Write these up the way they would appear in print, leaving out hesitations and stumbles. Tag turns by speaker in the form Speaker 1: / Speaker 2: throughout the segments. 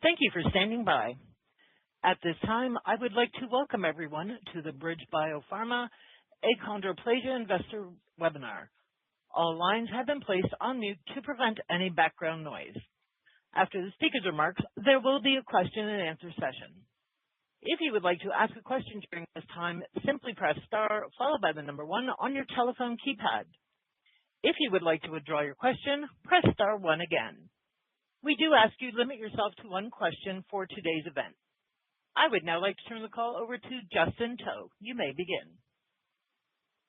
Speaker 1: Thank you for standing by. At this time, I would like to welcome everyone to the BridgeBio Pharma Achondroplasia Investor Webinar. All lines have been placed on mute to prevent any background noise. After the speaker's remarks, there will be a question and answer session. If you would like to ask a question during this time, simply press star followed by the number 1 on your telephone keypad. If you would like to withdraw your question, press star 1 again. We do ask you limit yourself to one question for today's event. I would now like to turn the call over to Justin To. You may begin.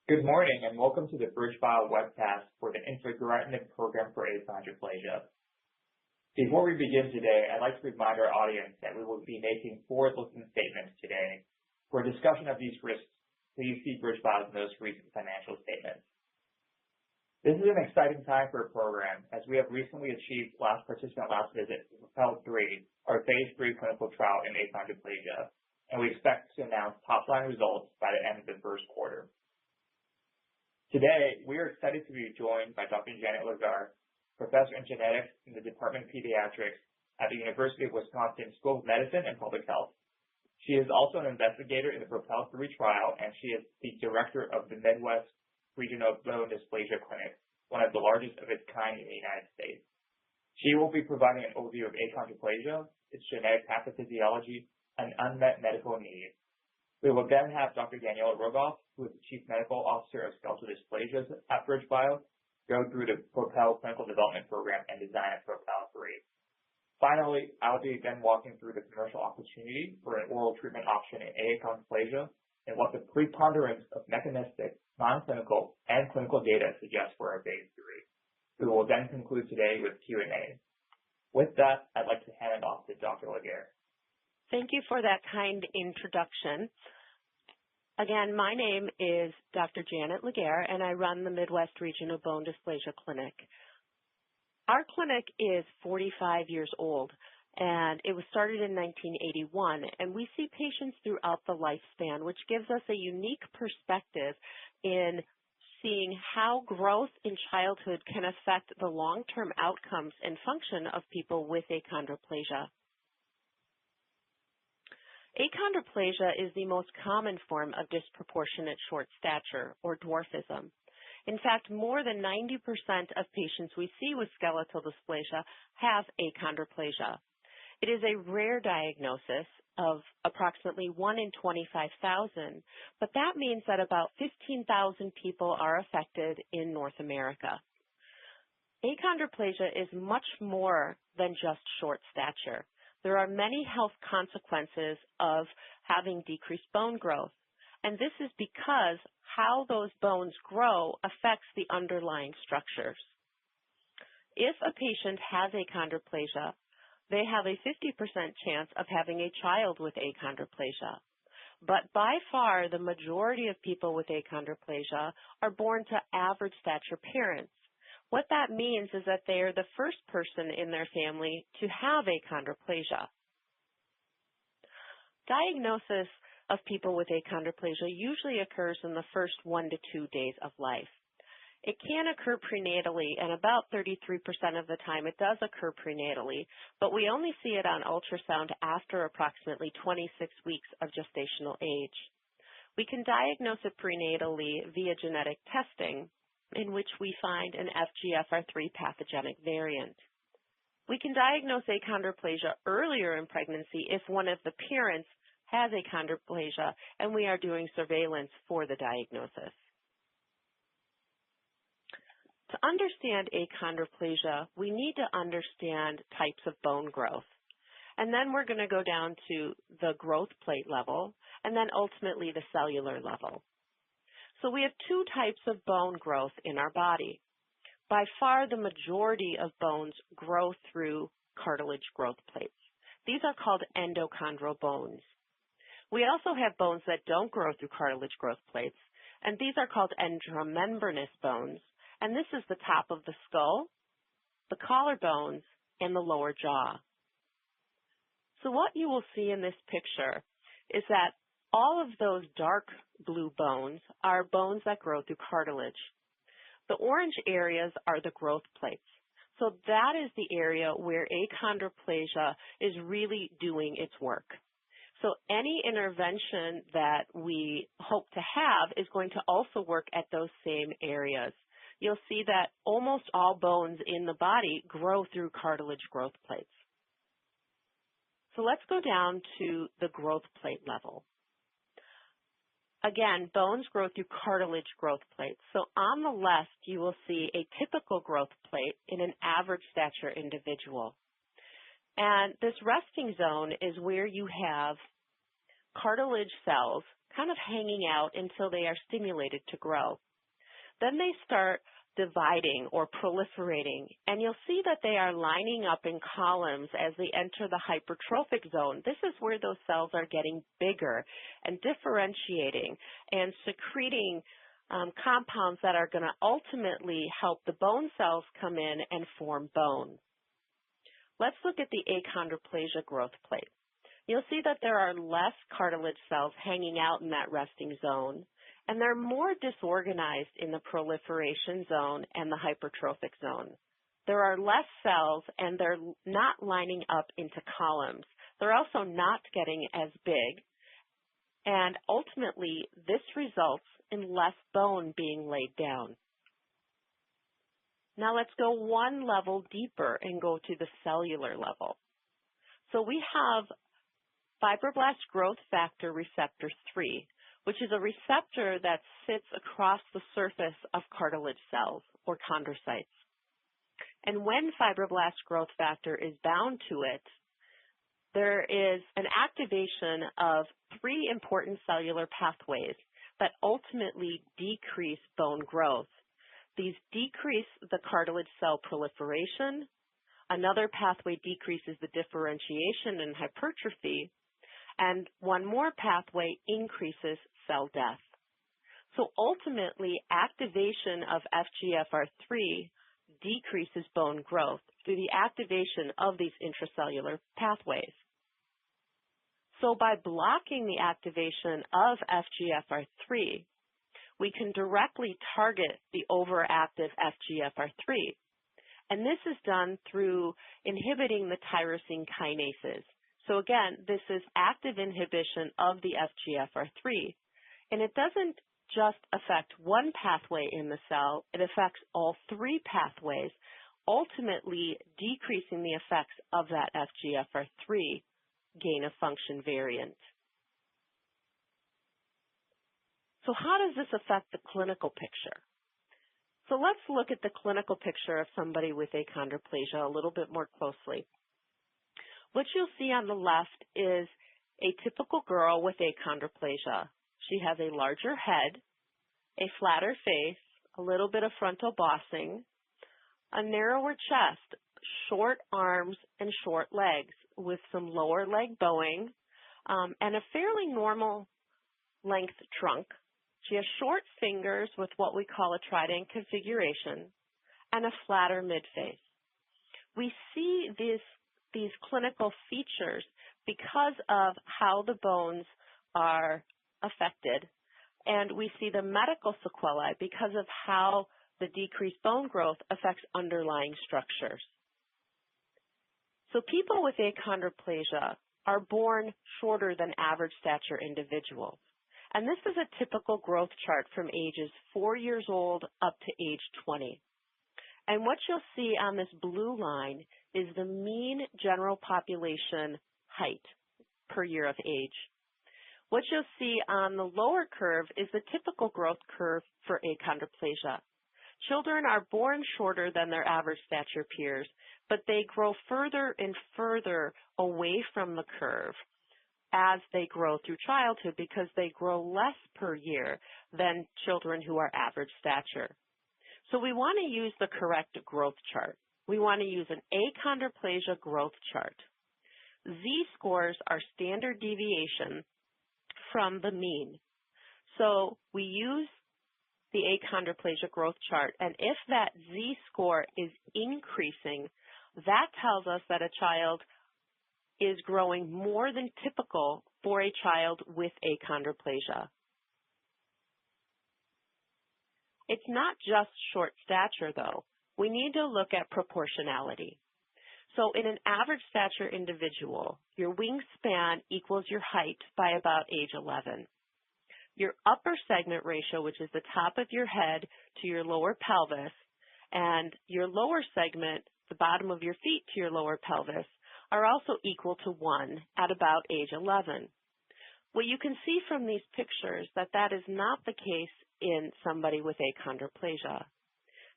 Speaker 2: Good morning and welcome to the BridgeBio webcast for the infigratinib program for achondroplasia. Before we begin today, I'd like to remind our audience that we will be making forward-looking statements today. For a discussion of these risks, please see BridgeBio's most recent financial statements. This is an exciting time for a program as we have recently achieved last participant last visit to PROPEL-3, our phase 3 clinical trial in achondroplasia, and we expect to announce top-line results by the end of the first quarter. Today, we are excited to be joined by Dr. Janet Laguerre, Professor in Genetics in the Department of Pediatrics at the University of Wisconsin School of Medicine and Public Health. She is also an investigator in the PROPEL-3 trial, and she is the director of the Midwest Regional Bone Dysplasia Clinic, one of the largest of its kind in the United States. She will be providing an overview of achondroplasia, its genetic pathophysiology, and unmet medical needs. We will then have Dr. Daniela Rogoff, who is the Chief Medical Officer of Skeletal Dysplasias at BridgeBio, go through the PROPEL clinical development program and design of PROPEL-3. Finally, I'll be then walking through the commercial opportunity for an oral treatment option in achondroplasia and what the preponderance of mechanistic, non-clinical, and clinical data suggests for our phase 3. We will then conclude today with Q&A. With that, I'd like to hand it off to Dr. Laguerre.
Speaker 3: Thank you for that kind introduction. Again, my name is Dr. Janet Laguerre, and I run the Midwest Regional Bone Dysplasia Clinic. Our clinic is 45 years old, and it was started in 1981, and we see patients throughout the lifespan, which gives us a unique perspective in seeing how growth in childhood can affect the long-term outcomes and function of people with achondroplasia. Achondroplasia is the most common form of disproportionate short stature, or dwarfism. In fact, more than 90% of patients we see with skeletal dysplasia have achondroplasia. It is a rare diagnosis of approximately 1 in 25,000, but that means that about 15,000 people are affected in North America. Achondroplasia is much more than just short stature. There are many health consequences of having decreased bone growth, and this is because how those bones grow affects the underlying structures. If a patient has achondroplasia, they have a 50% chance of having a child with achondroplasia. But by far, the majority of people with achondroplasia are born to average stature parents. What that means is that they are the first person in their family to have achondroplasia. Diagnosis of people with achondroplasia usually occurs in the first 1 to 2 days of life. It can occur prenatally, and about 33% of the time it does occur prenatally, but we only see it on ultrasound after approximately 26 weeks of gestational age. We can diagnose it prenatally via genetic testing, in which we find an FGFR3 pathogenic variant. We can diagnose achondroplasia earlier in pregnancy if one of the parents has achondroplasia, and we are doing surveillance for the diagnosis. To understand achondroplasia, we need to understand types of bone growth. And then we're going to go down to the growth plate level, and then ultimately the cellular level. So we have 2 types of bone growth in our body. By far, the majority of bones grow through cartilage growth plates. These are called endochondral bones. We also have bones that don't grow through cartilage growth plates, and these are called intramembranous bones. And this is the top of the skull, the collarbones, and the lower jaw. So what you will see in this picture is that all of those dark blue bones are bones that grow through cartilage. The orange areas are the growth plates. So that is the area where achondroplasia is really doing its work. So any intervention that we hope to have is going to also work at those same areas. You'll see that almost all bones in the body grow through cartilage growth plates. So let's go down to the growth plate level. Again, bones grow through cartilage growth plates. So on the left, you will see a typical growth plate in an average stature individual. And this resting zone is where you have cartilage cells kind of hanging out until they are stimulated to grow. Then they start dividing or proliferating, and you'll see that they are lining up in columns as they enter the hypertrophic zone. This is where those cells are getting bigger and differentiating and secreting compounds that are going to ultimately help the bone cells come in and form bone. Let's look at the achondroplasia growth plate. You'll see that there are less cartilage cells hanging out in that resting zone, and they're more disorganized in the proliferation zone and the hypertrophic zone. There are less cells, and they're not lining up into columns. They're also not getting as big, and ultimately, this results in less bone being laid down. Now let's go one level deeper and go to the cellular level. So we have fibroblast growth factor receptor 3, which is a receptor that sits across the surface of cartilage cells, or chondrocytes. And when fibroblast growth factor is bound to it, there is an activation of 3 important cellular pathways that ultimately decrease bone growth. These decrease the cartilage cell proliferation. Another pathway decreases the differentiation and hypertrophy. And one more pathway increases cell death. So ultimately, activation of FGFR3 decreases bone growth through the activation of these intracellular pathways. So by blocking the activation of FGFR3, we can directly target the overactive FGFR3. And this is done through inhibiting the tyrosine kinases. So again, this is active inhibition of the FGFR3, and it doesn't just affect one pathway in the cell, it affects all 3 pathways, ultimately decreasing the effects of that FGFR3 gain of function variant. So how does this affect the clinical picture? So let's look at the clinical picture of somebody with achondroplasia a little bit more closely. What you'll see on the left is a typical girl with achondroplasia. She has a larger head, a flatter face, a little bit of frontal bossing, a narrower chest, short arms and short legs with some lower leg bowing, and a fairly normal length trunk. She has short fingers with what we call a trident configuration and a flatter midface. We see these clinical features because of how the bones are affected, and we see the medical sequelae because of how the decreased bone growth affects underlying structures. So people with achondroplasia are born shorter than average stature individuals, and this is a typical growth chart from ages 4 years old up to age 20. And what you'll see on this blue line is the mean general population height per year of age. What you'll see on the lower curve is the typical growth curve for achondroplasia. Children are born shorter than their average stature peers, but they grow further and further away from the curve as they grow through childhood because they grow less per year than children who are average stature. So we want to use the correct growth chart. We want to use an achondroplasia growth chart. Z-scores are standard deviation from the mean. So we use the achondroplasia growth chart, and if that Z-score is increasing, that tells us that a child is growing more than typical for a child with achondroplasia. It's not just short stature, though. we need to look at proportionality. So in an average stature individual, your wingspan equals your height by about age 11. Your upper segment ratio, which is the top of your head to your lower pelvis, and your lower segment, the bottom of your feet to your lower pelvis, are also equal to 1 at about age 11. What you can see from these pictures that is not the case in somebody with achondroplasia.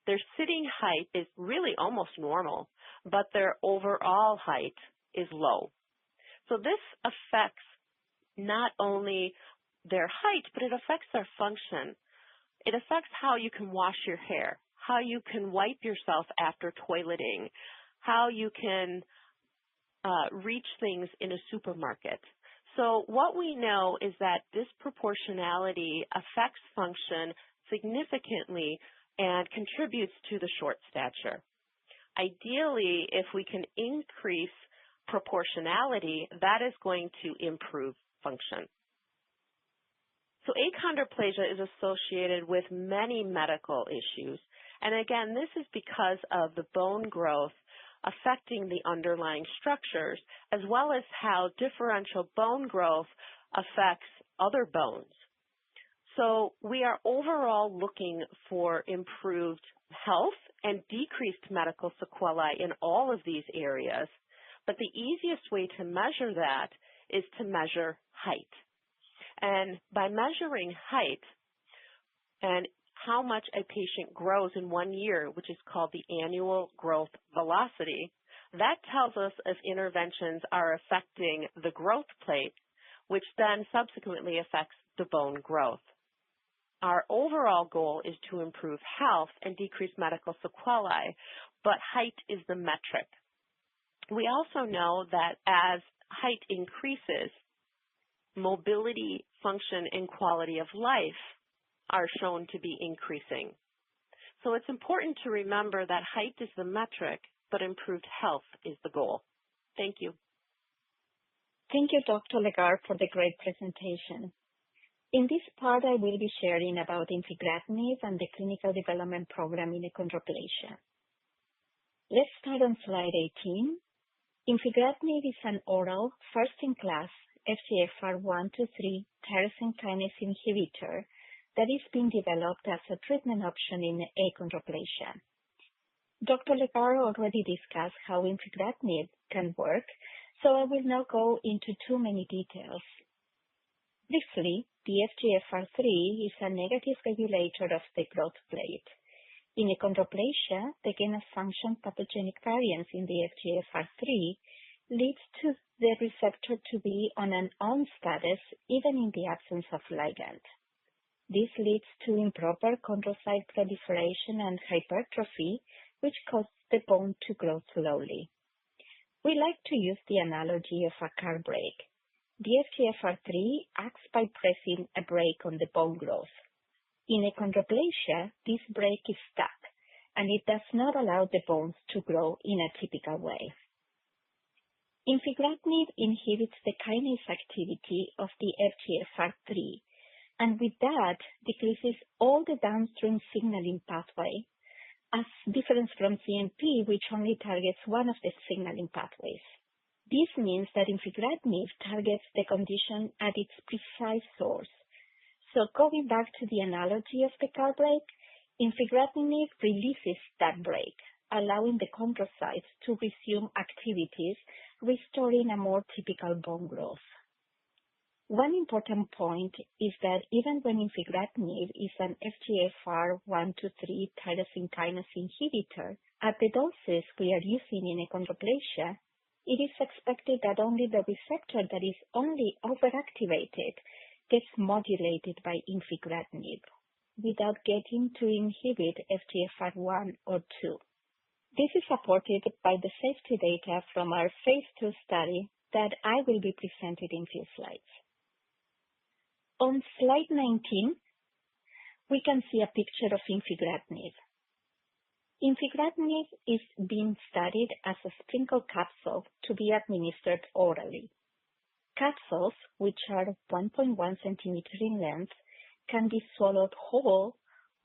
Speaker 3: Their sitting height is really almost normal, but their overall height is low. So this affects not only their height, but it affects their function. It affects how you can wash your hair, how you can wipe yourself after toileting, how you can reach things in a supermarket. So what we know is that disproportionality affects function significantly and contributes to the short stature. Ideally, if we can increase proportionality, that is going to improve function. So achondroplasia is associated with many medical issues. And again, this is because of the bone growth affecting the underlying structures, as well as how differential bone growth affects other bones. So we are overall looking for improved health and decreased medical sequelae in all of these areas. But the easiest way to measure that is to measure height. And by measuring height and how much a patient grows in 1 year, which is called the annual growth velocity, that tells us if interventions are affecting the growth plate, which then subsequently affects the bone growth. Our overall goal is to improve health and decrease medical sequelae, but height is the metric. We also know that as height increases, mobility, function, and quality of life are shown to be increasing. So it's important to remember that height is the metric, but improved health is the goal. Thank you.
Speaker 4: Thank you, Dr. Legare, for the great presentation. In this part, I will be sharing about infigratinib and the clinical development program in achondroplasia. Let's start on slide 18. Infigratinib is an oral, first-in-class FGFR1/2/3 tyrosine kinase inhibitor that is being developed as a treatment option in achondroplasia. Dr. Legare already discussed how infigratinib can work, so I will not go into too many details. Briefly, the FGFR3 is a negative regulator of the growth plate. In achondroplasia, the gain-of-function pathogenic variance in the FGFR3 leads to the receptor to be on an on status even in the absence of ligand. This leads to improper chondrocyte proliferation and hypertrophy, which causes the bone to grow slowly. We like to use the analogy of a car brake. The FGFR3 acts by pressing a brake on the bone growth. In achondroplasia, this brake is stuck, and it does not allow the bones to grow in a typical way. Infigratinib inhibits the kinase activity of the FGFR3, and with that decreases all the downstream signaling pathway, as different from CNP, which only targets one of the signaling pathways. This means that infigratinib targets the condition at its precise source. So going back to the analogy of the car brake, infigratinib releases that brake, allowing the chondrocytes to resume activities, restoring a more typical bone growth. One important point is that even when infigratinib is an FGFR1/2/3 tyrosine kinase inhibitor, at the doses we are using in achondroplasia, it is expected that only the receptor that is only overactivated gets modulated by infigratinib, without getting to inhibit FGFR1 or 2. This is supported by the safety data from our phase 2 study that I will be presenting in a few slides. On slide 19, we can see a picture of infigratinib. Infigratinib is being studied as a sprinkle capsule to be administered orally. Capsules, which are 1.1 centimeter in length, can be swallowed whole,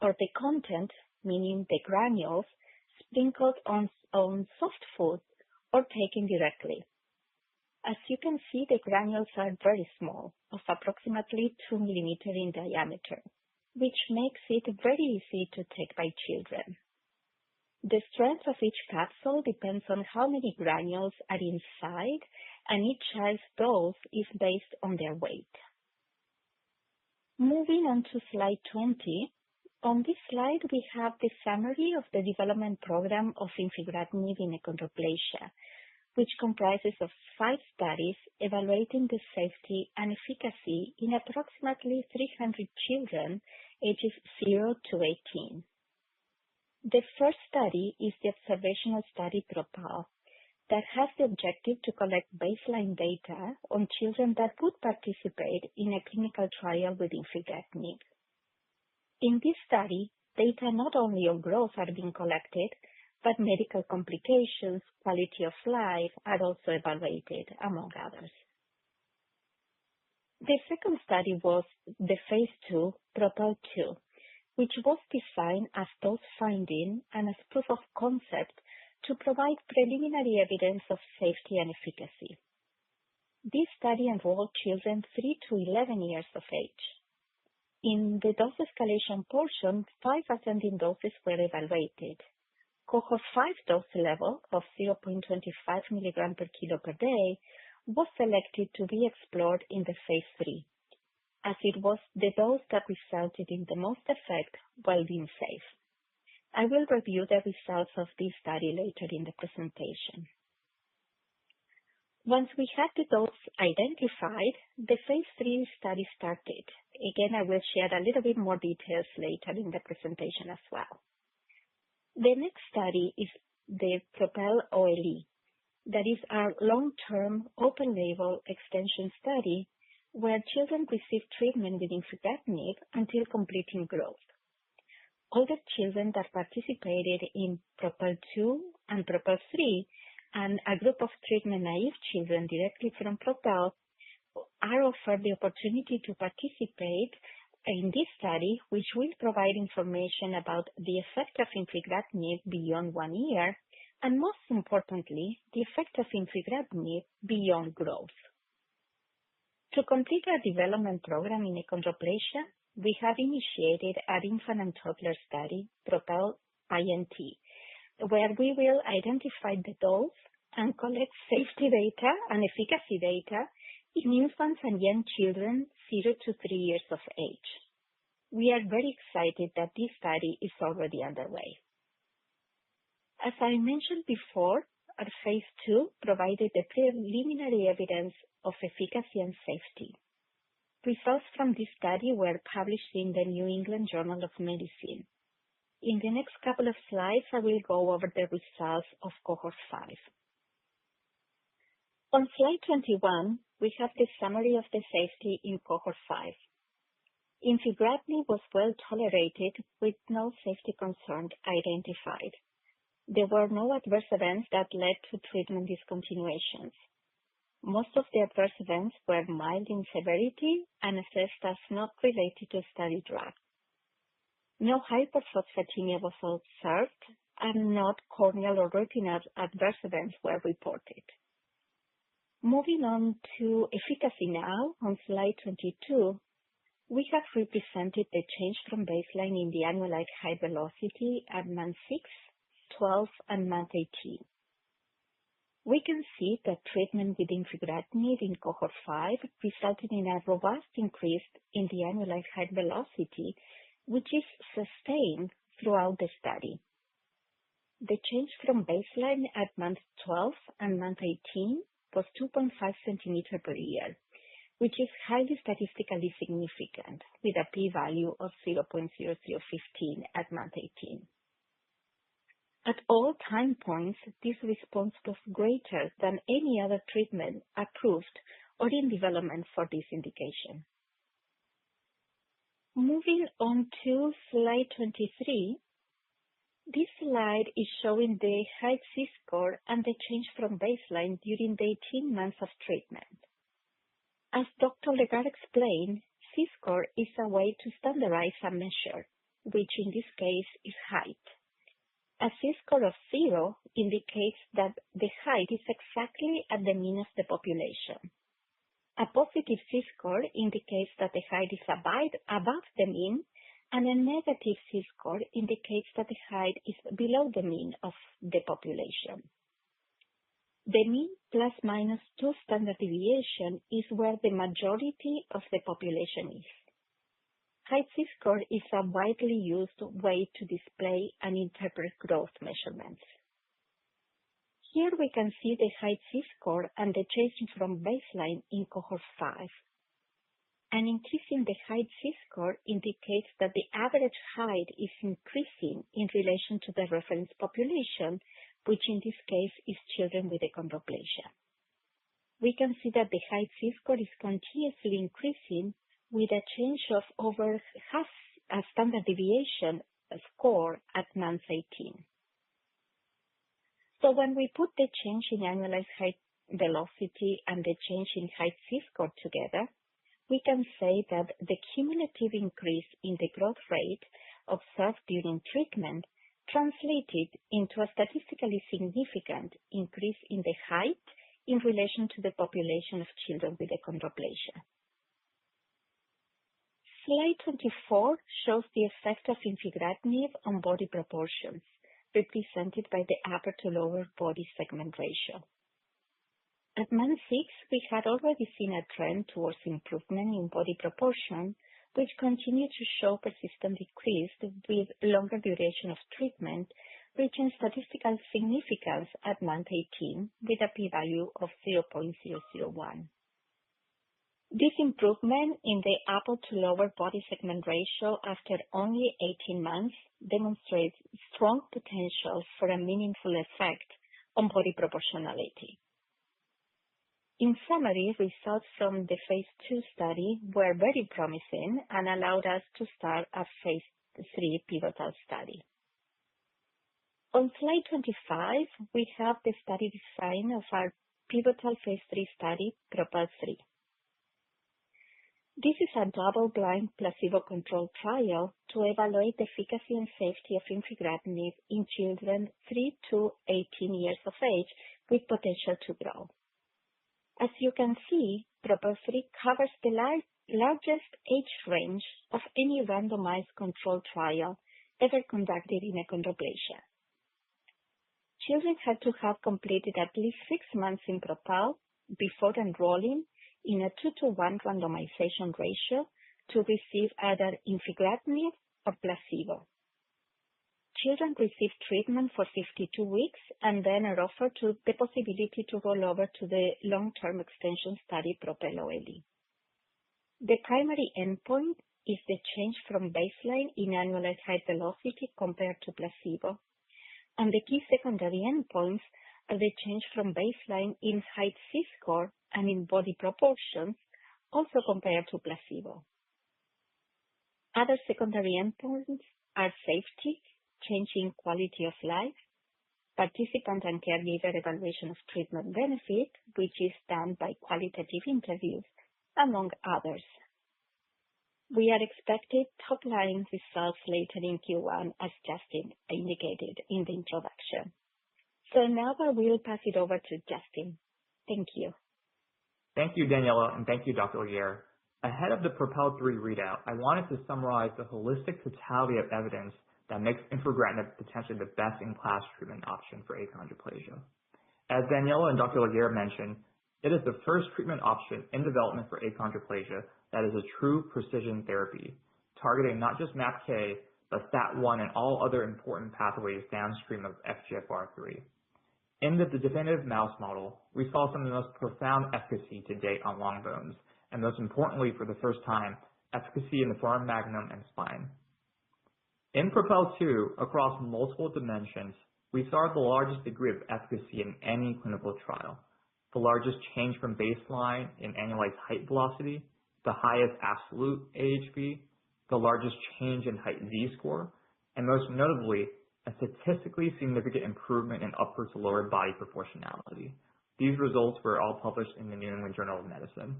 Speaker 4: or the content, meaning the granules, sprinkled on soft food, or taken directly. As you can see, the granules are very small, of approximately 2 millimeters in diameter, which makes it very easy to take by children. The strength of each capsule depends on how many granules are inside, and each child's dose is based on their weight. Moving on to slide 20, on this slide we have the summary of the development program of infigratinib in achondroplasia, which comprises of 5 studies evaluating the safety and efficacy in approximately 300 children ages 0 to 18. The first study is the observational study PROPEL that has the objective to collect baseline data on children that would participate in a clinical trial with infigratinib. In this study, data not only on growth are being collected, but medical complications, quality of life are also evaluated, among others. The second study was the phase 2, PROPEL 2, which was designed as dose-finding and as proof of concept to provide preliminary evidence of safety and efficacy. This study enrolled children 3 to 11 years of age. In the dose escalation portion, 5 ascending doses were evaluated. Cohort 5 dose level of 0.25 mg per kilo per day was selected to be explored in the phase 3, as it was the dose that resulted in the most effect while being safe. I will review the results of this study later in the presentation. Once we had the dose identified, the phase 3 study started. Again, I will share a little bit more details later in the presentation as well. The next study is the PROPEL OLE, that is our long-term open-label extension study where children receive treatment with infigratinib until completing growth. Older children that participated in PROPEL 2 and PROPEL 3 and a group of treatment-naive children directly from PROPEL are offered the opportunity to participate in this study, which will provide information about the effect of infigratinib beyond 1 year, and most importantly, the effect of infigratinib beyond growth. To complete our development program in achondroplasia, we have initiated our infant and toddler study, PROPEL INT, where we will identify the dose and collect safety data and efficacy data in infants and young children 0 to 3 years of age. We are very excited that this study is already underway. As I mentioned before, our phase 2 provided the preliminary evidence of efficacy and safety. Results from this study were published in the New England Journal of Medicine. In the next couple of slides, I will go over the results of cohort 5. On slide 21, we have the summary of the safety in cohort 5. Infigratinib was well tolerated with no safety concerns identified. There were no adverse events that led to treatment discontinuations. Most of the adverse events were mild in severity and assessed as not related to study drug. No hyperphosphatemia was observed, and not corneal or retinal adverse events were reported. Moving on to efficacy now, on slide 22, we have represented the change from baseline in the annualized height velocity at month 6, 12, and month 18. We can see that treatment with infigratinib in cohort 5 resulted in a robust increase in the annualized height velocity, which is sustained throughout the study. The change from baseline at month 12 and month 18 was 2.5 centimeters per year, which is highly statistically significant with a p-value of 0.0015 at month 18. At all time points, this response was greater than any other treatment approved or in development for this indication. Moving on to slide 23, this slide is showing the height Z-score and the change from baseline during the 18 months of treatment. As Dr. Legare explained, Z-score is a way to standardize a measure, which in this case is height. A Z-score of 0 indicates that the height is exactly at the mean of the population. A positive Z-score indicates that the height is above the mean, and a negative Z-score indicates that the height is below the mean of the population. The mean plus minus 2 standard deviation is where the majority of the population is. Height Z-score is a widely used way to display and interpret growth measurements. Here we can see the height Z-score and the change from baseline in cohort 5. An increase in the height Z-score indicates that the average height is increasing in relation to the reference population, which in this case is children with achondroplasia. We can see that the height Z-score is continuously increasing with a change of over half a standard deviation score at month 18. So when we put the change in annualized height velocity and the change in height Z-score together, we can say that the cumulative increase in the growth rate observed during treatment translated into a statistically significant increase in the height in relation to the population of children with achondroplasia. Slide 24 shows the effect of infigratinib on body proportions, represented by the upper to lower body segment ratio. At month 6, we had already seen a trend towards improvement in body proportion, which continued to show persistent decrease with longer duration of treatment, reaching statistical significance at month 18 with a p-value of 0.001. This improvement in the upper to lower body segment ratio after only 18 months demonstrates strong potential for a meaningful effect on body proportionality. In summary, results from the phase 2 study were very promising and allowed us to start a phase 3 pivotal study. On slide 25, we have the study design of our pivotal phase 3 study, PROPEL 3. This is a double-blind placebo-controlled trial to evaluate the efficacy and safety of infigratinib in children 3 to 18 years of age with potential to grow. As you can see, PROPEL 3 covers the largest age range of any randomized controlled trial ever conducted in achondroplasia. Children had to have completed at least 6 months in PROPEL before enrolling in a 2-to-1 randomization ratio to receive either infigratinib or placebo. Children received treatment for 52 weeks and then are offered the possibility to roll over to the long-term extension study PROPEL OLE. The primary endpoint is the change from baseline in annualized height velocity compared to placebo, and the key secondary endpoints are the change from baseline in height Z-score and in body proportions, also compared to placebo. Other secondary endpoints are safety, change in quality of life, participant and caregiver evaluation of treatment benefit, which is done by qualitative interviews, among others. We are expecting top-line results later in Q1, as Justin indicated in the introduction. So now I will pass it over to Justin. Thank you.
Speaker 2: Thank you, Daniela, and thank you, Dr. Laguerre. Ahead of the PROPEL 3 readout, I wanted to summarize the holistic totality of evidence that makes infigratinib potentially the best-in-class treatment option for achondroplasia. As Daniela and Dr. Laguerre mentioned, it is the first treatment option in development for achondroplasia that is a true precision therapy, targeting not just MAPK, but STAT1 and all other important pathways downstream of FGFR3. In the definitive mouse model, we saw some of the most profound efficacy to date on long bones, and most importantly, for the first time, efficacy in the foramen magnum and spine. In PROPEL 2, across multiple dimensions, we saw the largest degree of efficacy in any clinical trial, the largest change from baseline in annualized height velocity, the highest absolute AHV, the largest change in height Z-score, and most notably, a statistically significant improvement in upper to lower body proportionality. These results were all published in the New England Journal of Medicine.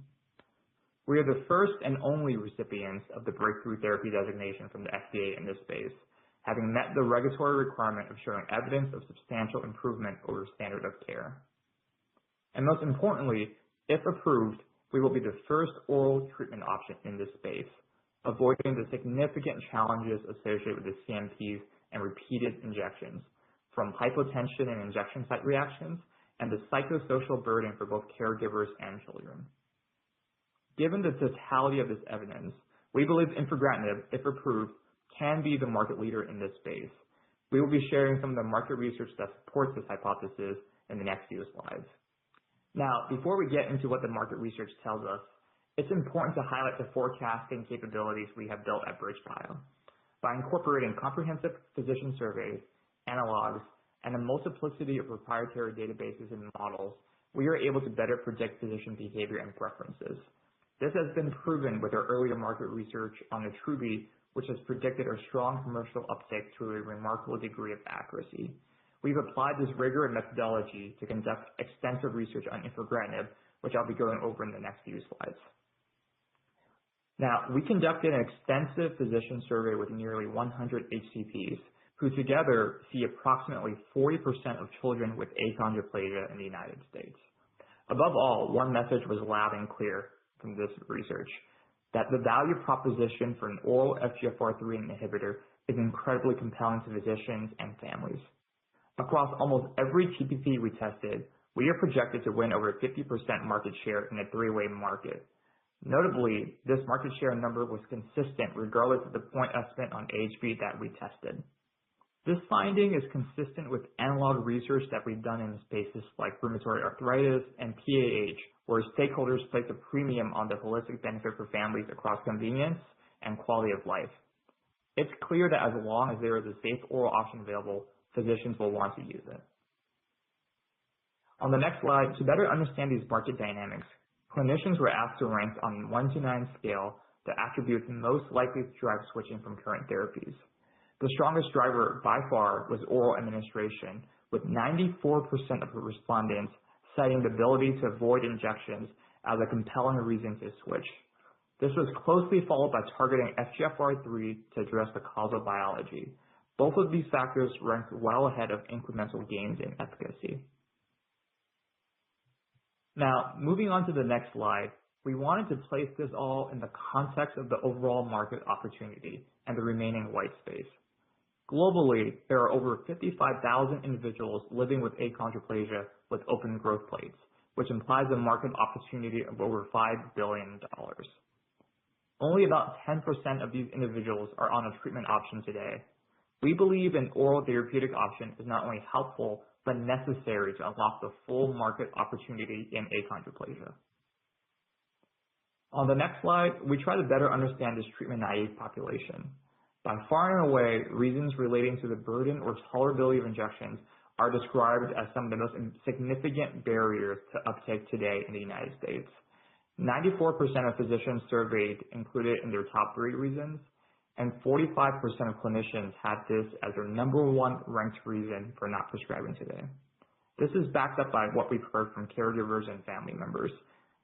Speaker 2: We are the first and only recipients of the Breakthrough Therapy designation from the FDA in this space, having met the regulatory requirement of showing evidence of substantial improvement over standard of care. And most importantly, if approved, we will be the first oral treatment option in this space, avoiding the significant challenges associated with the CMPs and repeated injections, from hypotension and injection site reactions, and the psychosocial burden for both caregivers and children. Given the totality of this evidence, we believe infigratinib, if approved, can be the market leader in this space. We will be sharing some of the market research that supports this hypothesis in the next few slides. Now, before we get into what the market research tells us, it's important to highlight the forecasting capabilities we have built at BridgeBio. By incorporating comprehensive physician surveys, analogs, and a multiplicity of proprietary databases and models, we are able to better predict physician behavior and preferences. This has been proven with our earlier market research on Attruby, which has predicted a strong commercial uptake to a remarkable degree of accuracy. We've applied this rigor and methodology to conduct extensive research on infigratinib, which I'll be going over in the next few slides. Now, we conducted an extensive physician survey with nearly 100 HCPs, who together see approximately 40% of children with achondroplasia in the United States. Above all, one message was loud and clear from this research, that the value proposition for an oral FGFR3 inhibitor is incredibly compelling to physicians and families. Across almost every TPP we tested, we are projected to win over 50% market share in a three-way market. Notably, this market share number was consistent regardless of the point estimate on AHV that we tested. This finding is consistent with analog research that we've done in spaces like rheumatoid arthritis and PAH, where stakeholders place a premium on the holistic benefit for families across convenience and quality of life. It's clear that as long as there is a safe oral option available, physicians will want to use it. On the next slide, to better understand these market dynamics, clinicians were asked to rank on a 1 to 9 scale the attributes most likely to drive switching from current therapies. The strongest driver by far was oral administration, with 94% of the respondents citing the ability to avoid injections as a compelling reason to switch. This was closely followed by targeting FGFR3 to address the causal biology. Both of these factors ranked well ahead of incremental gains in efficacy. Now, moving on to the next slide, we wanted to place this all in the context of the overall market opportunity and the remaining white space. Globally, there are over 55,000 individuals living with achondroplasia with open growth plates, which implies a market opportunity of over $5 billion. Only about 10% of these individuals are on a treatment option today. We believe an oral therapeutic option is not only helpful, but necessary to unlock the full market opportunity in achondroplasia. On the next slide, we try to better understand this treatment-naive population. By far and away, reasons relating to the burden or tolerability of injections are described as some of the most significant barriers to uptake today in the United States. 94% of physicians surveyed included in their top 3 reasons, and 45% of clinicians had this as their number 1 ranked reason for not prescribing today. This is backed up by what we've heard from caregivers and family members.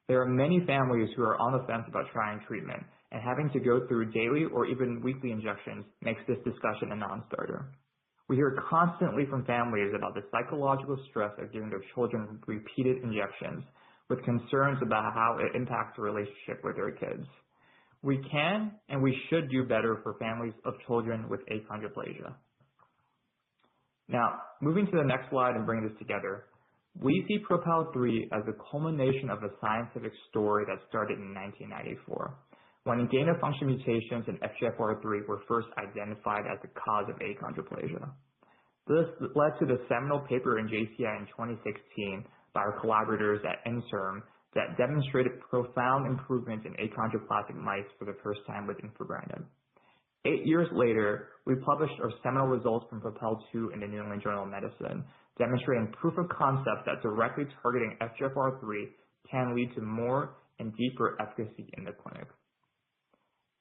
Speaker 2: There are many families who are on the fence about trying treatment, and having to go through daily or even weekly injections makes this discussion a non-starter. We hear constantly from families about the psychological stress of giving their children repeated injections, with concerns about how it impacts the relationship with their kids. We can and we should do better for families of children with achondroplasia. Now, moving to the next slide and bringing this together, we see PROPEL 3 as the culmination of a scientific story that started in 1994, when gain-of-function mutations in FGFR3 were first identified as the cause of achondroplasia. This led to the seminal paper in JCI in 2016 by our collaborators at NSERM that demonstrated profound improvements in achondroplastic mice for the first time with infigratinib. 8 years later, we published our seminal results from PROPEL 2 in the New England Journal of Medicine, demonstrating proof of concept that directly targeting FGFR3 can lead to more and deeper efficacy in the clinic.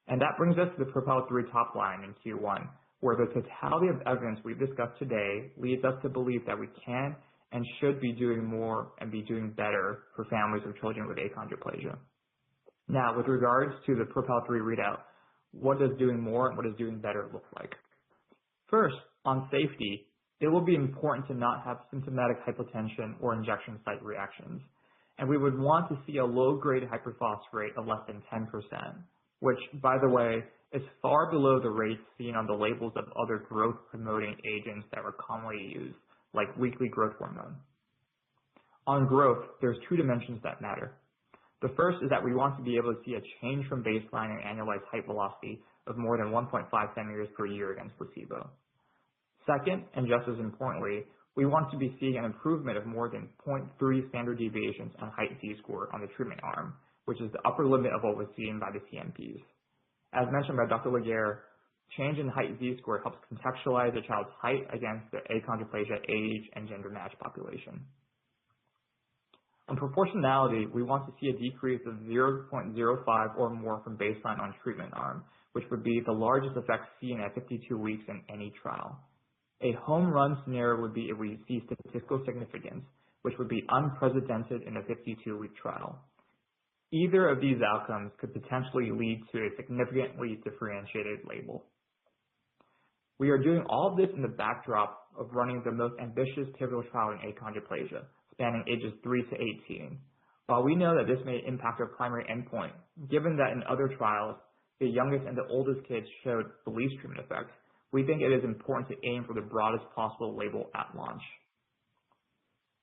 Speaker 2: And that brings us to the PROPEL 3 top line in Q1, where the totality of evidence we've discussed today leads us to believe that we can and should be doing more and be doing better for families of children with achondroplasia. Now, with regards to the PROPEL 3 readout, what does doing more and what does doing better look like? First, on safety, it will be important to not have symptomatic hypotension or injection site reactions, and we would want to see a low-grade hyperphosphorate of less than 10%, which, by the way, is far below the rates seen on the labels of other growth-promoting agents that are commonly used, like weekly growth hormone. On growth, there's two dimensions that matter. The first is that we want to be able to see a change from baseline and annualized height velocity of more than 1.5 centimeters per year against placebo. Second, and just as importantly, we want to be seeing an improvement of more than 0.3 standard deviations on height Z-score on the treatment arm, which is the upper limit of what was seen by the CMPs. As mentioned by Dr. Laguerre, change in height Z-score helps contextualize a child's height against the achondroplasia age and gender match population. On proportionality, we want to see a decrease of 0.05 or more from baseline on treatment arm, which would be the largest effect seen at 52 weeks in any trial. A home run scenario would be if we see statistical significance, which would be unprecedented in a 52-week trial. Either of these outcomes could potentially lead to a significantly differentiated label. We are doing all of this in the backdrop of running the most ambitious pivotal trial in achondroplasia, spanning ages 3 to 18. While we know that this may impact our primary endpoint, given that in other trials, the youngest and the oldest kids showed the least treatment effect, we think it is important to aim for the broadest possible label at launch.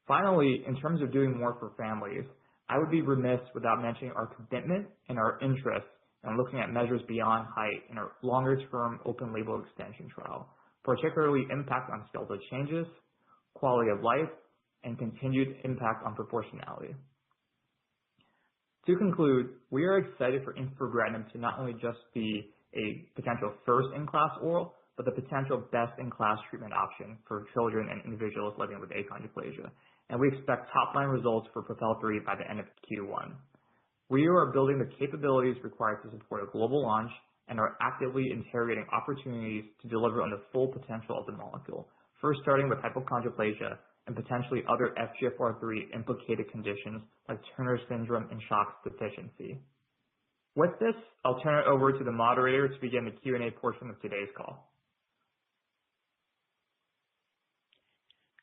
Speaker 2: Finally, in terms of doing more for families, I would be remiss without mentioning our commitment and our interest in looking at measures beyond height in our longer-term open-label extension trial, particularly impact on skeletal changes, quality of life, and continued impact on proportionality. To conclude, we are excited for infigratinib to not only just be a potential first-in-class oral, but the potential best-in-class treatment option for children and individuals living with achondroplasia, and we expect top-line results for PROPEL 3 by the end of Q1. We are building the capabilities required to support a global launch and are actively interrogating opportunities to deliver on the full potential of the molecule, first starting with hypochondroplasia and potentially other FGFR3 implicated conditions like Turner syndrome and SHOX deficiency. With this, I'll turn it over to the moderator to begin the Q&A portion of today's call.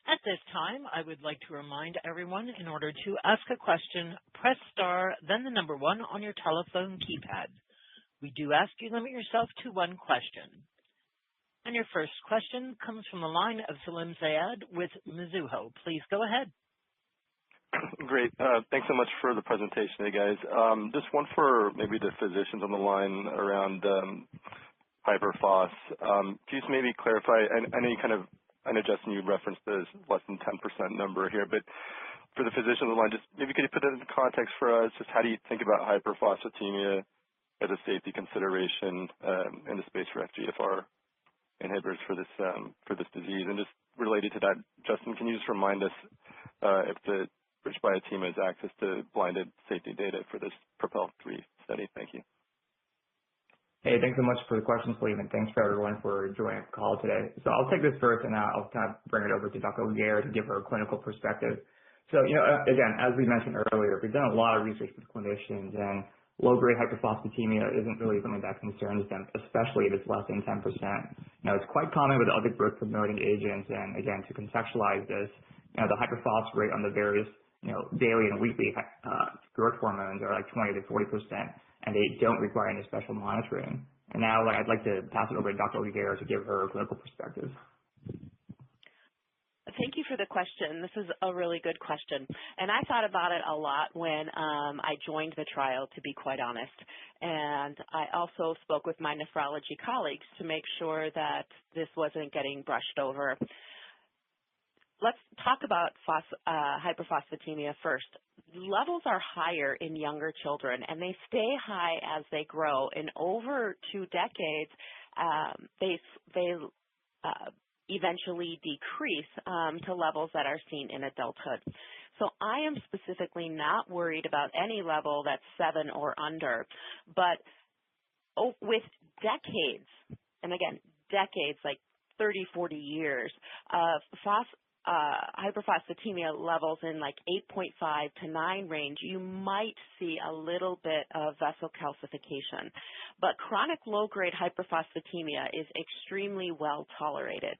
Speaker 1: At this time, I would like to remind everyone, in order to ask a question, press star, then the number 1 on your telephone keypad. We do ask you limit yourself to one question. And your first question comes from the line of Salim Syed with Mizuho. Please go ahead.
Speaker 5: Great. Thanks so much for the presentation today, guys. Just one for maybe the physicians on the line around hyperphos. Can you just maybe clarify, I know, Justin, you referenced this less than 10% number here, but for the physician on the line, just maybe could you put that into context for us? Just how do you think about hyperphosphatemia as a safety consideration in the space for FGFR inhibitors for this disease? And just related to that, Justin, can you just remind us if the BridgeBio team has access to blinded safety data for this PROPEL 3 study? Thank you.
Speaker 2: Hey, thanks so much for the question, Salim, and thanks for everyone for joining the call today. So I'll take this first, and I'll kind of bring it over to Dr. Laguerre to give her a clinical perspective. So, again, as we mentioned earlier, we've done a lot of research with clinicians, and low-grade hyperphosphatemia isn't really something that concerns them, especially if it's less than 10%. It's quite common with other growth-promoting agents, and again, to contextualize this, the hyperphos rate on the various, daily and weekly growth hormones are like 20 to 40%, and they don't require any special monitoring. And now I'd like to pass it over to Dr. Laguerre to give her a clinical perspective.
Speaker 3: Thank you for the question. This is a really good question. And I thought about it a lot when I joined the trial, to be quite honest. And I also spoke with my nephrology colleagues to make sure that this wasn't getting brushed over. Let's talk about hyperphosphatemia first. Levels are higher in younger children, and they stay high as they grow. In over 2 decades, they eventually decrease to levels that are seen in adulthood. So I am specifically not worried about any level that's 7 or under, but with decades, and again, decades, like 30, 40 years of hyperphosphatemia levels in like 8.5 to 9 range, you might see a little bit of vessel calcification. But chronic low-grade hyperphosphatemia is extremely well tolerated.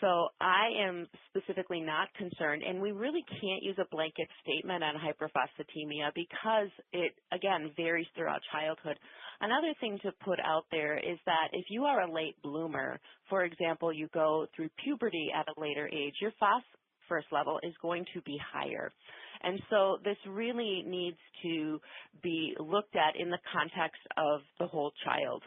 Speaker 3: So I am specifically not concerned, and we really can't use a blanket statement on hyperphosphatemia because it, again, varies throughout childhood. Another thing to put out there is that if you are a late bloomer, for example, you go through puberty at a later age, your phosphorus level is going to be higher. And so this really needs to be looked at in the context of the whole child.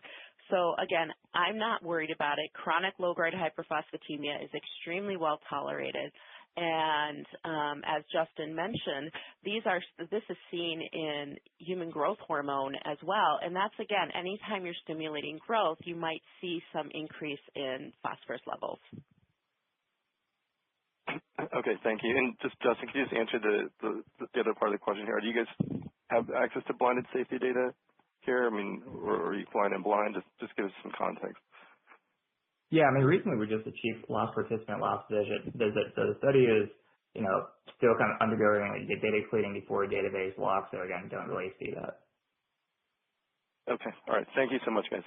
Speaker 3: So again, I'm not worried about it. Chronic low-grade hyperphosphatemia is extremely well tolerated. And as Justin mentioned, this is seen in human growth hormone as well. And that's, again, anytime you're stimulating growth, you might see some increase in phosphorus levels.
Speaker 5: Okay, thank you. And just, Justin, can you just answer the other part of the question here? Do you guys have access to blinded safety data here? I mean, or are you flying in blind? Just give us some context.
Speaker 2: Yeah, I mean, recently we just achieved last participant last visit. So the study is, still kind of undergoing like data cleaning before a database lock. So again, don't really see that.
Speaker 5: Okay, all right. Thank you so much, guys.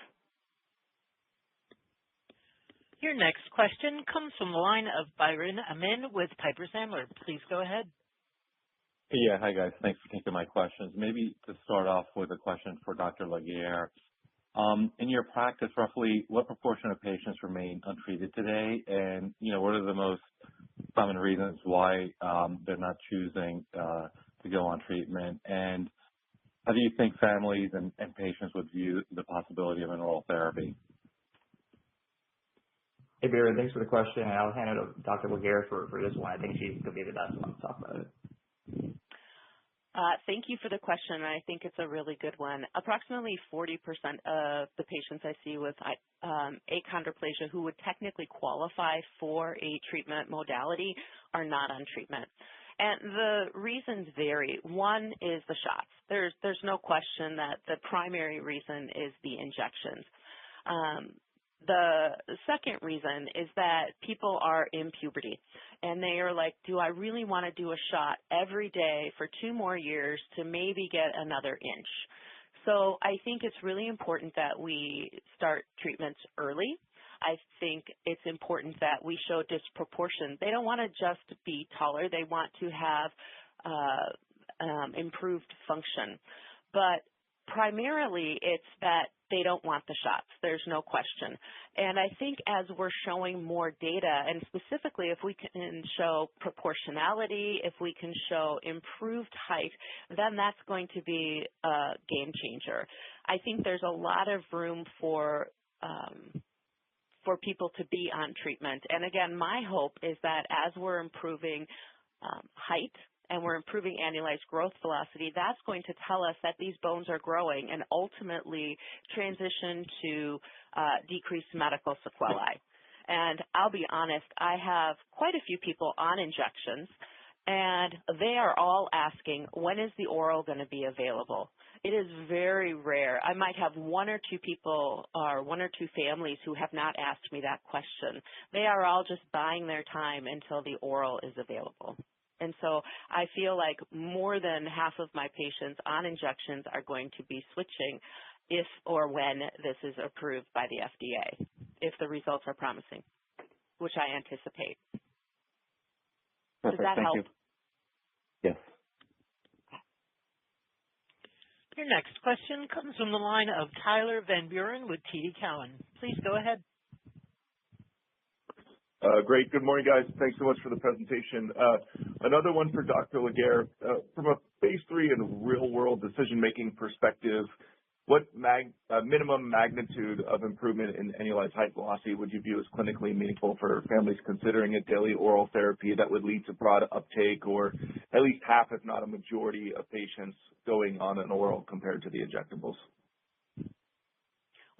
Speaker 1: Your next question comes from the line of Byron Amin with Piper Sandler. Please go ahead.
Speaker 6: Yeah, hi guys. Thanks for taking my questions. Maybe to start off with a question for Dr. Laguerre. In your practice, roughly what proportion of patients remain untreated today? And, what are the most common reasons why they're not choosing to go on treatment? And how do you think families and patients would view the possibility of an oral therapy?
Speaker 2: Hey, Byron, thanks for the question. And I'll hand it over to Dr. Laguerre for this one. I think she's going to be the best one to talk about it.
Speaker 3: Thank you for the question. I think it's a really good one. Approximately 40% of the patients I see with achondroplasia who would technically qualify for a treatment modality are not on treatment. And the reasons vary. One is the shots. There's no question that the primary reason is the injections. The second reason is that people are in puberty and they are like, do I really want to do a shot every day for 2 more years to maybe get another inch? So I think it's really important that we start treatments early. I think it's important that we show disproportion. They don't want to just be taller. They want to have improved function. But primarily, it's that they don't want the shots. There's no question. And I think as we're showing more data, and specifically if we can show proportionality, if we can show improved height, then that's going to be a game changer. I think there's a lot of room for people to be on treatment. And again, my hope is that as we're improving height, and we're improving annualized growth velocity, that's going to tell us that these bones are growing and ultimately transition to decreased medical sequelae. And I'll be honest, I have quite a few people on injections, and they are all asking, when is the oral going to be available? It is very rare. I might have 1 or 2 people or 1 or 2 families who have not asked me that question. They are all just buying their time until the oral is available. And so I feel like more than half of my patients on injections are going to be switching if or when this is approved by the FDA, if the results are promising, which I anticipate.
Speaker 6: Perfect.
Speaker 3: Does that help?
Speaker 6: You. Yes.
Speaker 1: Your next question comes from the line of Tyler Van Buren with TD Cowen. Please go ahead.
Speaker 7: Great. Good morning, guys. Thanks so much for the presentation. Another one for Dr. Laguerre. From a phase 3 and real-world decision-making perspective, what minimum magnitude of improvement in annualized height velocity would you view as clinically meaningful for families considering a daily oral therapy that would lead to broad uptake, or at least half, if not a majority, of patients going on an oral compared to the injectables?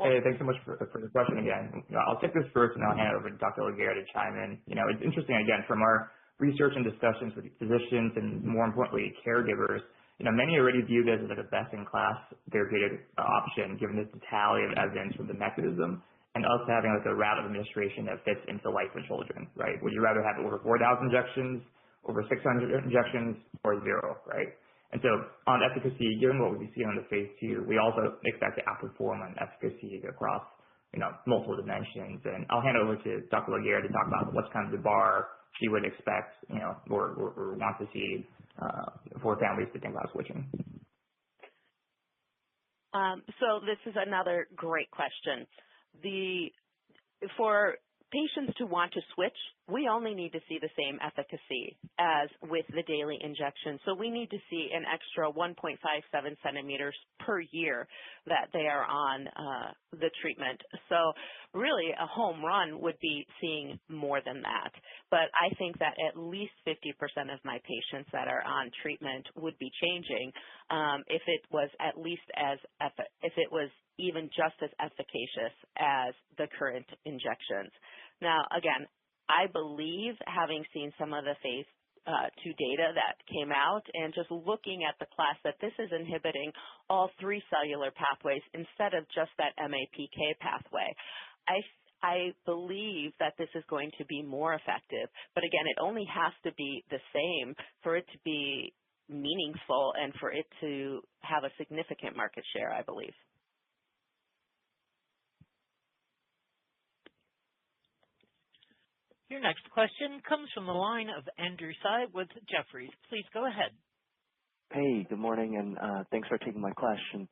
Speaker 2: Hey, thanks so much for the question again. I'll take this first, and I'll hand it over to Dr. Laguerre to chime in. It's interesting, again, from our research and discussions with physicians and, more importantly, caregivers, many already view this as like a best-in-class therapeutic option, given the totality of evidence from the mechanism and us having like a route of administration that fits into life with children, right? Would you rather have over 4,000 injections, over 600 injections, or zero, right? And so on efficacy, given what we see on the phase 2, we also expect to outperform on efficacy across, multiple dimensions. And I'll hand it over to Dr. Laguerre to talk about what's kind of the bar she would expect, or want to see for families to think about switching.
Speaker 3: So this is another great question. For patients to want to switch, we only need to see the same efficacy as with the daily injection. So we need to see an extra 1.57 centimeters per year that they are on the treatment. So really a home run would be seeing more than that. But I think that at least 50% of my patients that are on treatment would be changing if it was at least if it was even just as efficacious as the current injections. Now, again, I believe, having seen some of the phase 2 data that came out and just looking at the class, that this is inhibiting all 3 cellular pathways instead of just that MAPK pathway. I believe that this is going to be more effective, but again, it only has to be the same for it to be meaningful and for it to have a significant market share, I believe.
Speaker 1: Your next question comes from the line of Andrew Tsai with Jefferies. Please go ahead.
Speaker 8: Hey, good morning, and thanks for taking my question.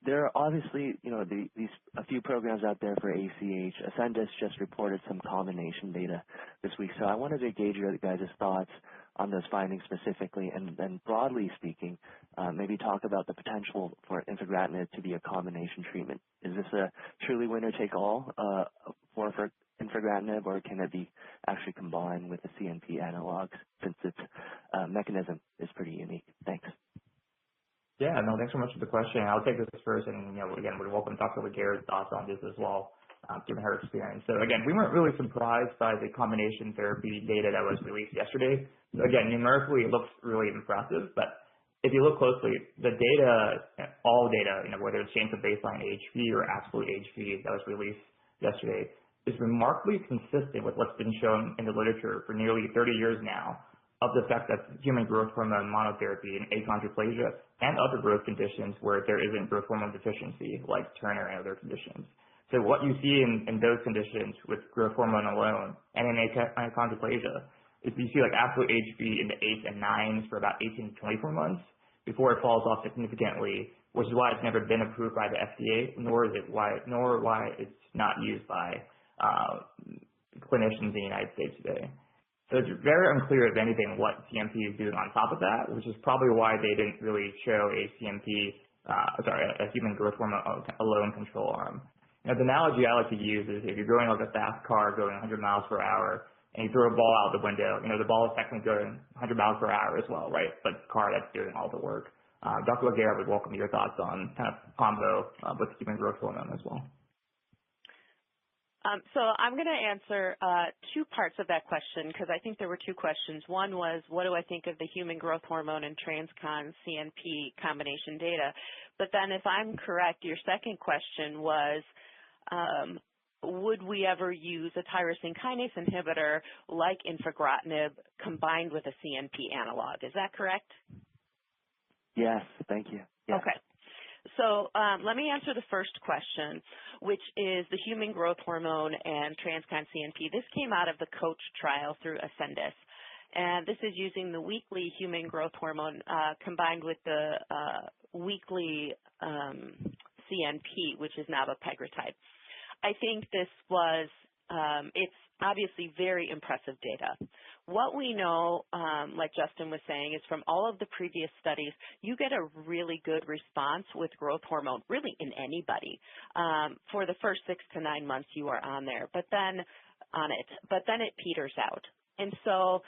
Speaker 8: There are obviously, a few programs out there for ACH. Ascendis just reported some combination data this week, so I wanted to gauge your guys' thoughts on those findings specifically, and then broadly speaking, maybe talk about the potential for infigratinib to be a combination treatment. Is this a truly winner-take-all for infigratinib, or can it be actually combined with the CNP analogs since its mechanism is pretty unique? Thanks.
Speaker 2: Yeah, no, thanks so much for the question. I'll take this first, and again, we welcome Dr. Laguerre's thoughts on this as well, given her experience. So again, we weren't really surprised by the combination therapy data that was released yesterday. So again, numerically, it looks really impressive, but if you look closely, the data, all data, whether it's change of baseline HV or absolute HV that was released yesterday, is remarkably consistent with what's been shown in the literature for nearly 30 years now of the fact that human growth hormone monotherapy in achondroplasia and other growth conditions where there isn't growth hormone deficiency, like Turner and other conditions. So what you see in those conditions with growth hormone alone and in achondroplasia is you see like absolute HV in the 8s and 9s for about 18 to 24 months before it falls off significantly, which is why it's never been approved by the FDA, nor why it's not used by clinicians in the United States today. So it's very unclear, if anything, what CNP is doing on top of that, which is probably why they didn't really show a human growth hormone alone control arm. The analogy I like to use is if you're going like a fast car going 100 miles per hour and you throw a ball out the window, the ball is technically going 100 miles per hour as well, right? But it's the car that's doing all the work. Dr. Laguerre would welcome your thoughts on kind of combo with human growth hormone as well.
Speaker 3: So I'm going to answer 2 parts of that question because I think there were 2 questions. One was, what do I think of the human growth hormone and TransCon CNP combination data? But then if I'm correct, your second question was, would we ever use a tyrosine kinase inhibitor like infigratinib combined with a CNP analog? Is that correct?
Speaker 8: Yes, thank you. Yes.
Speaker 3: Okay. So let me answer the first question, which is the human growth hormone and TransCon CNP. This came out of the COACH trial through Ascendis. And this is using the weekly human growth hormone combined with the weekly CNP, which is navapagrotide. I think this was, it's obviously very impressive data. What we know, like Justin was saying, is from all of the previous studies, you get a really good response with growth hormone, really in anybody. For the first 6 to 9 months you are on there, but then it peters out. And so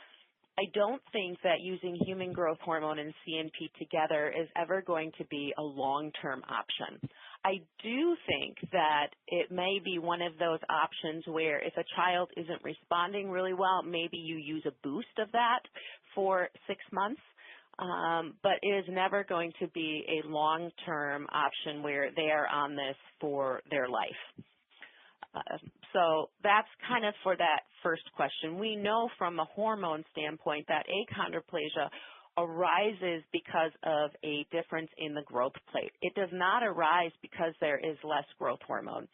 Speaker 3: I don't think that using human growth hormone and CNP together is ever going to be a long-term option. I do think that it may be one of those options where if a child isn't responding really well, maybe you use a boost of that for 6 months, but it is never going to be a long-term option where they are on this for their life. So that's kind of for that first question. We know from a hormone standpoint that achondroplasia arises because of a difference in the growth plate. It does not arise because there is less growth hormone.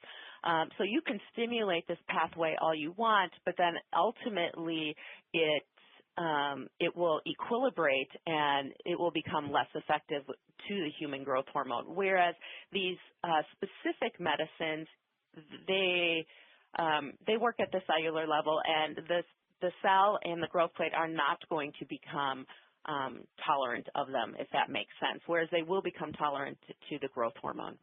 Speaker 3: So you can stimulate this pathway all you want, but then ultimately it will equilibrate and it will become less effective to the human growth hormone. Whereas these specific medicines, they work at the cellular level, and the cell and the growth plate are not going to become tolerant of them, if that makes sense, whereas they will become tolerant to the growth hormone.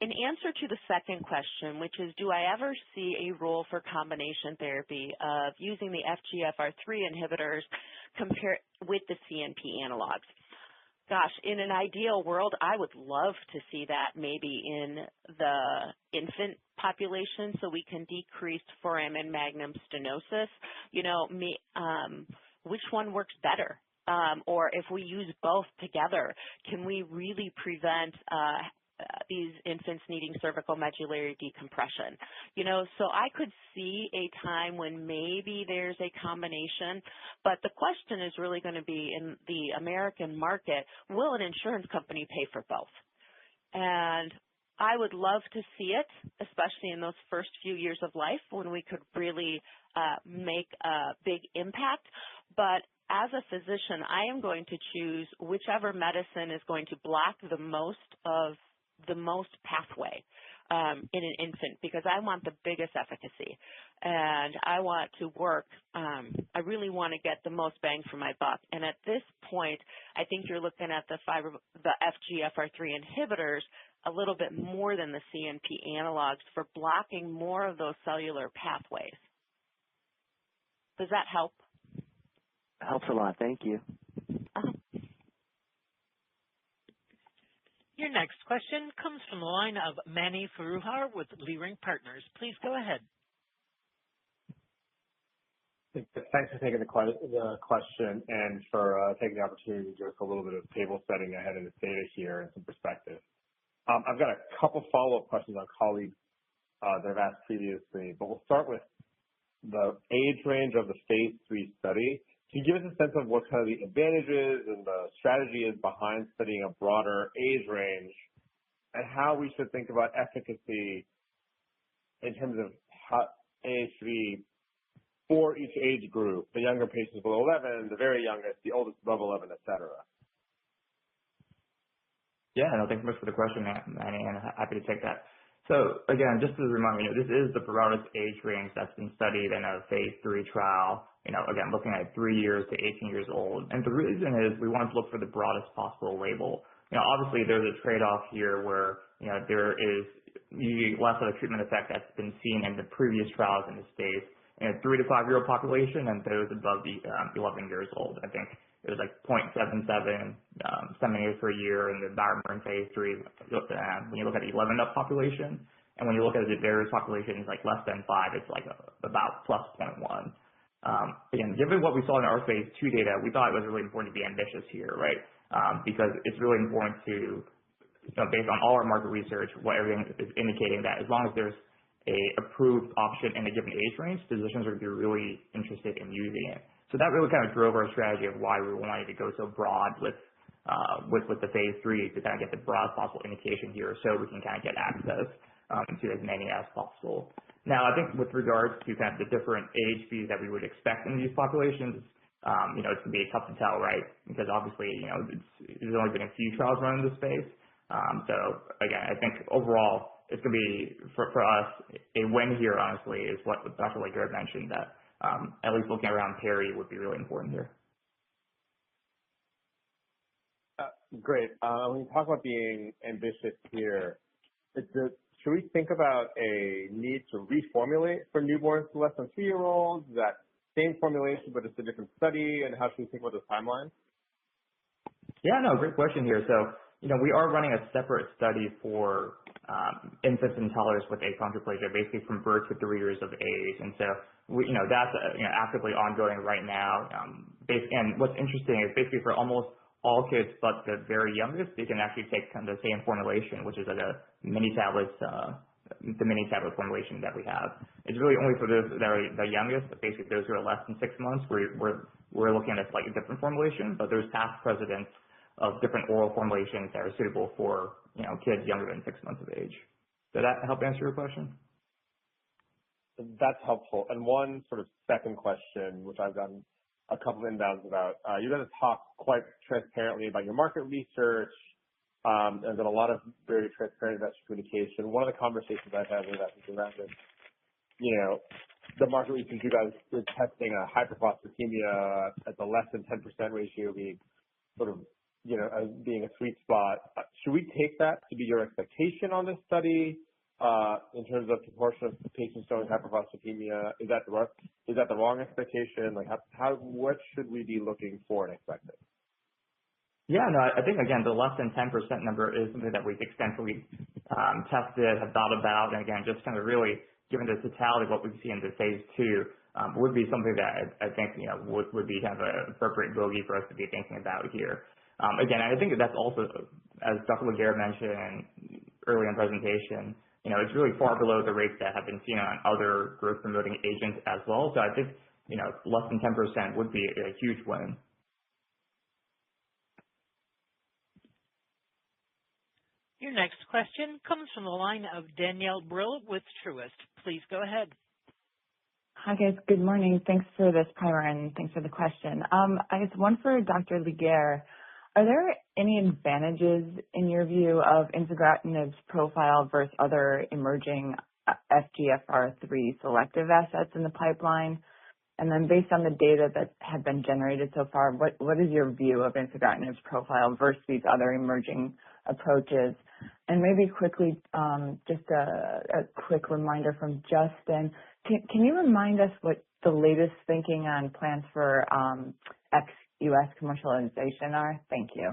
Speaker 3: In answer to the second question, which is, do I ever see a role for combination therapy of using the FGFR3 inhibitors with the CNP analogs? Gosh, in an ideal world, I would love to see that maybe in the infant population so we can decrease foramen magnum stenosis. You know, which one works better? Or if we use both together, can we really prevent these infants needing cervical medullary decompression? You know, so I could see a time when maybe there's a combination, but the question is really going to be, in the American market, will an insurance company pay for both? And I would love to see it, especially in those first few years of life when we could really make a big impact. But as a physician, I am going to choose whichever medicine is going to block the most pathway in an infant, because I want the biggest efficacy, and I want to work. I really want to get the most bang for my buck. And at this point, I think you're looking at the FGFR3 inhibitors a little bit more than the CNP analogs for blocking more of those cellular pathways. Does that help?
Speaker 8: Helps a lot. Thank you.
Speaker 1: Your next question comes from the line of Mani Foroohar with Leerink Partners. Please go ahead.
Speaker 9: Thanks for taking the question and for taking the opportunity to give us a little bit of table setting ahead of this data here and some perspective. I've got a couple follow-up questions on colleagues that I've asked previously, but we'll start with the age range of the phase 3 study. Can you give us a sense of what kind of the advantages and the strategy is behind studying a broader age range, and how we should think about efficacy in terms of AH3 for each age group, the younger patients below 11, the very youngest, the oldest above 11, et cetera?
Speaker 2: Yeah, no, thanks so much for the question, Manny, and happy to take that. So again, just as a reminder, this is the broadest age range that's been studied in a phase 3 trial, again, looking at 3 years to 18 years old. And the reason is we wanted to look for the broadest possible label. Obviously there's a trade-off here where, there is usually less of a treatment effect that's been seen in the previous trials in the space in a 3 to 5 year old population and those above the 11 years old. I think it was like 0.77 centimeters per year in the BioMarin phase 3 when you look at the 11 up population. And when you look at the various populations, like less than 5, it's like about plus 0.1. Again, given what we saw in our phase 2 data, we thought it was really important to be ambitious here, right? Because it's really important to, based on all our market research, what everything is indicating that as long as there's a approved option in a given age range, physicians are going to be really interested in using it. So that really kind of drove our strategy of why we wanted to go so broad with the phase 3 to kind of get the broadest possible indication here, so we can kind of get access to as many as possible. Now, I think with regards to kind of the different age fees that we would expect in these populations, it's going to be tough to tell, right? Because obviously, there's only been a few trials run in this space. So again, I think overall, it's going to be, for us, a win here, honestly, is what Dr. Laguerre mentioned, that at least looking around parity would be really important here.
Speaker 9: Great. When you talk about being ambitious here, should we think about a need to reformulate for newborns to less than 3-year-olds? Is that same formulation, but it's a different study? And how should we think about the timeline?
Speaker 2: Yeah, no, great question here. So, we are running a separate study for infants and toddlers with achondroplasia, basically from birth to 3 years of age. And so, that's actively ongoing right now. And what's interesting is basically for almost all kids but the very youngest, they can actually take kind of the same formulation, which is like a mini tablets the mini tablet formulation that we have. It's really only for those that are the youngest, basically those who are less than 6 months. We're looking at a slightly different formulation, but there's past precedents of different oral formulations that are suitable for kids younger than 6 months of age. Did that help answer your question?
Speaker 9: That's helpful. And one sort of second question, which I've gotten a couple of inbounds about. You guys have talked quite transparently about your market research. There's been a lot of very transparent investor communication. One of the conversations I've had with investors around this, the market research you guys were testing a hyperphosphatemia at the less than 10% ratio being sort of, as being a sweet spot. Should we take that to be your expectation on this study in terms of proportion of patients showing hyperphosphatemia? Is that the wrong expectation? Like, what should we be looking for and expecting?
Speaker 2: Yeah, no, I think, again, the less than 10% number is something that we've extensively tested, have thought about, and again, just kind of really, given the totality of what we've seen in the phase 2, would be something that I think, would be kind of an appropriate bogey for us to be thinking about here. Again, I think that's also, as Dr. Laguerre mentioned earlier in the presentation, it's really far below the rates that have been seen on other growth-promoting agents as well. So I think, less than 10% would be a huge win.
Speaker 1: Your next question comes from the line of Danielle Brill with Truist. Please go ahead.
Speaker 10: Hi, guys. Good morning. Thanks for this primer and thanks for the question. I guess one for Dr. Laguerre. Are there any advantages in your view of infigratinib's profile versus other emerging FGFR3 selective assets in the pipeline? And then based on the data that have been generated so far, what is your view of infigratinib's profile versus these other emerging approaches? And maybe quickly, just a quick reminder from Justin, can you remind us what the latest thinking on plans for ex-US commercialization are? Thank you.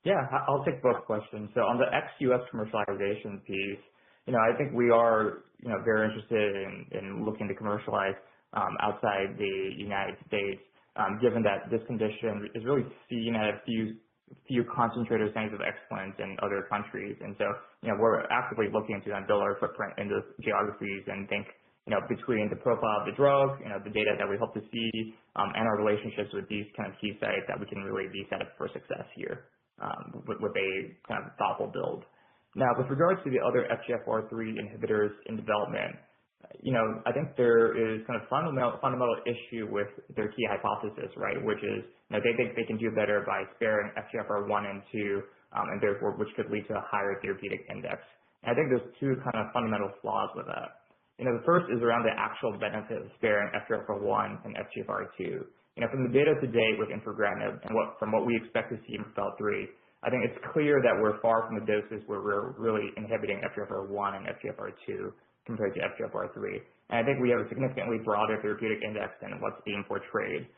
Speaker 2: Yeah, I'll take both questions. So on the ex-US commercialization piece, I think we are, very interested in looking to commercialize outside the United States, given that this condition is really seen at a few concentrated centers of excellence in other countries. And so, we're actively looking to build our footprint in those geographies and think, between the profile of the drug, the data that we hope to see, and our relationships with these kind of key sites, that we can really be set up for success here with a kind of thoughtful build. Now, with regards to the other FGFR3 inhibitors in development, I think there is kind of fundamental issue with their key hypothesis, right? Which is, they think they can do better by sparing FGFR1 and 2, and therefore, which could lead to a higher therapeutic index. And I think there's two kind of fundamental flaws with that. The first is around the actual benefit of sparing FGFR1 and FGFR2. From the data to date with infigratinib and from what we expect to see in FGFR3, I think it's clear that we're far from the doses where we're really inhibiting FGFR1 and FGFR2 compared to FGFR3. And I think we have a significantly broader therapeutic index than what's being portrayed.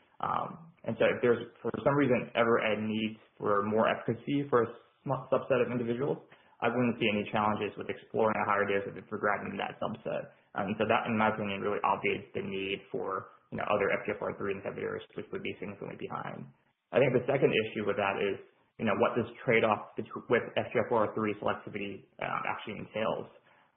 Speaker 2: And so if there's, for some reason, ever a need for more efficacy for a subset of individuals, I wouldn't see any challenges with exploring a higher dose of infigratinib in that subset. And so that, in my opinion, really obviates the need for other FGFR3 inhibitors, which would be significantly behind. I think the second issue with that is, what this trade-off with FGFR3 selectivity actually entails.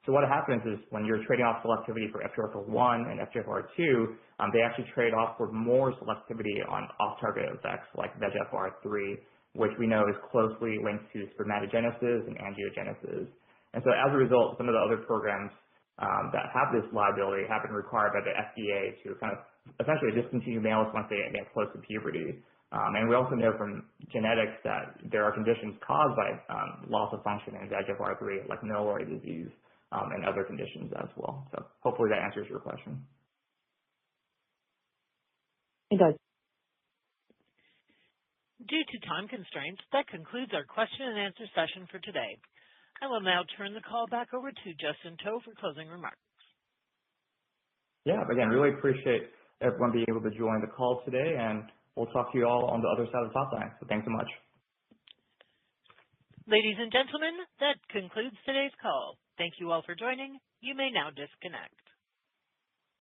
Speaker 2: So what happens is when you're trading off selectivity for FGFR1 and FGFR2, they actually trade off for more selectivity on off-target effects like VEGFR3, which we know is closely linked to spermatogenesis and angiogenesis. And so as a result, some of the other programs that have this liability have been required by the FDA to kind of essentially discontinue males once they get close to puberty. And we also know from genetics that there are conditions caused by loss of function in VEGFR3, like Milroy disease, and other conditions as well. So hopefully that answers your question.
Speaker 10: It does.
Speaker 1: Due to time constraints, that concludes our question and answer session for today. I will now turn the call back over to Justin To for closing remarks.
Speaker 2: Yeah, again, really appreciate everyone being able to join the call today, and we'll talk to you all on the other side of the top line. So thanks so much.
Speaker 1: Ladies and gentlemen, that concludes today's call. Thank you all for joining. You may now disconnect.